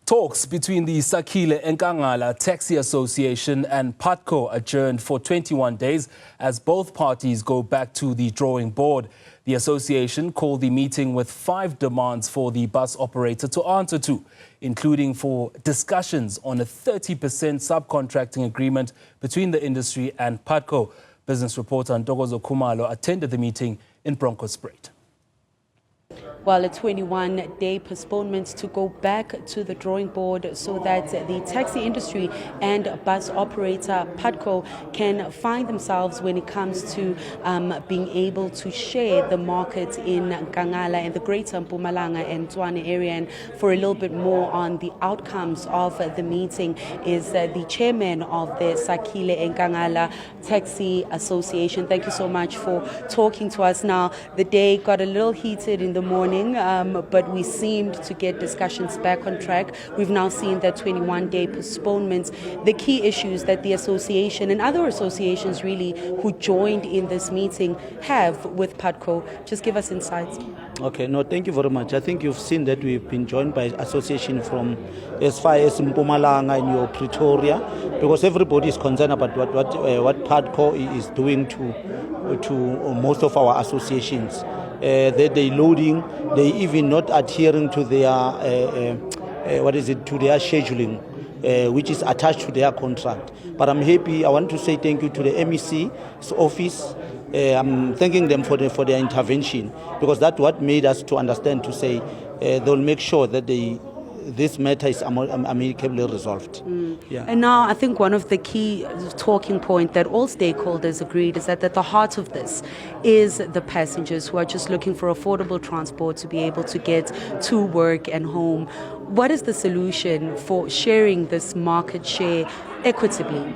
Talks between the Sakhile Ekngala Taxi Association and Putco adjourned for 21 days as both parties go back to the drawing board. The association called the meeting with 5 demands for the bus operator to answer to, including for discussions on a 30% subcontracting agreement between the industry and Putco. Business reporter Ntokozo Khumalo attended the meeting in Bronkhorstspruit. Well, a 21-day postponement to go back to the drawing board so that the taxi industry and bus operator Putco can find themselves when it comes to being able to share the market in Ekngala and the greater Mpumalanga and Tshwane area. And for a little bit more on the outcomes of the meeting is the chairman of the Sakhile Ekngala Taxi Association. Thank you so much for talking to us. Now, the day got a little heated in the morning, but we seemed to get discussions back on track. We've now seen that 21-day postponements. The key issues that the association and other associations really who joined in this meeting have with Putco. Just give us insights. Okay, no, thank you very much. I think you've seen that we've been joined by association from as far as Mpumalanga and your Pretoria, because everybody is concerned about what Putco is doing to most of our associations. They loading, they even not adhering to their to their scheduling, which is attached to their contract. But I'm happy. I want to say thank you to the MEC's office. I'm thanking them for their intervention, because that's what made us to understand to say they'll make sure that this matter is amicably resolved. Yeah. And now I think one of the key talking points that all stakeholders agreed is that at the heart of this is the passengers who are just looking for affordable transport to be able to get to work and home. What is the solution for sharing this market share equitably?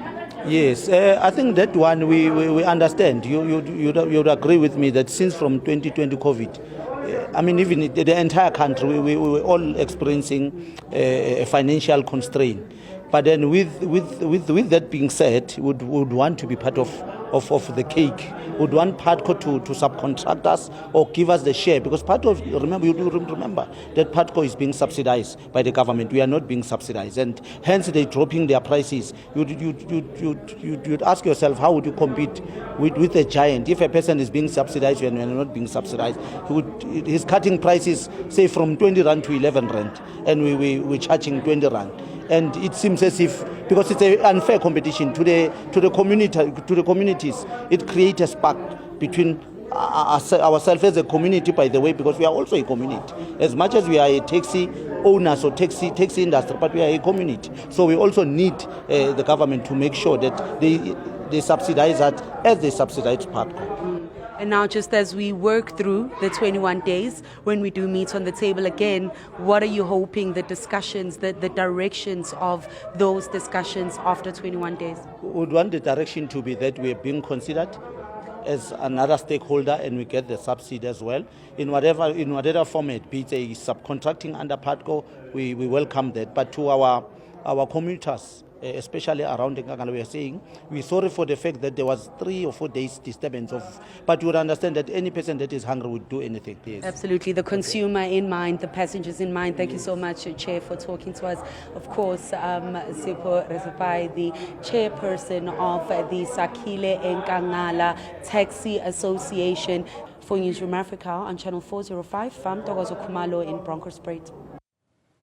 Yes, I think that one we understand. You'd agree with me that since from 2020 COVID, I mean, even the entire country, we were all experiencing a financial constraint. But then with that being said, would want to be part of the cake, would want Putco to subcontract us or give us the share, because remember that Putco is being subsidized by the government. We are not being subsidized, and hence they're dropping their prices. You'd ask yourself, how would you compete with a giant? If a person is being subsidized and we are not being subsidized, he's cutting prices, say from 20 rand to 11 rand, and we're charging 20 rand. And it seems as if, because it's an unfair competition to the communities, it creates a spark between ourselves as a community, by the way, because we are also a community. As much as we are a taxi owners or taxi industry, but we are a community. So we also need the government to make sure that they subsidize that as they subsidize Putco. And now, just as we work through the 21 days, when we do meet on the table again, what are you hoping the discussions, the directions of those discussions after 21 days? We would want the direction to be that we are being considered as another stakeholder, and we get the subsidy as well. In whatever format, be it a subcontracting under Putco, we welcome that. But to our commuters, especially around Ekngala, we are saying we're sorry for the fact that there was 3 or 4 days disturbance but you would understand that any person that is hungry would do anything. Yes. Absolutely, the consumer in mind, the passengers in mind. Thank you so much, Chair, for talking to us. Of course, Sipho Resepai, the chairperson of the Sakhile Ekngala Taxi Association. For Newzroom Afrika on channel 405, I'm Ntokozo Khumalo in Bronkhorstspruit.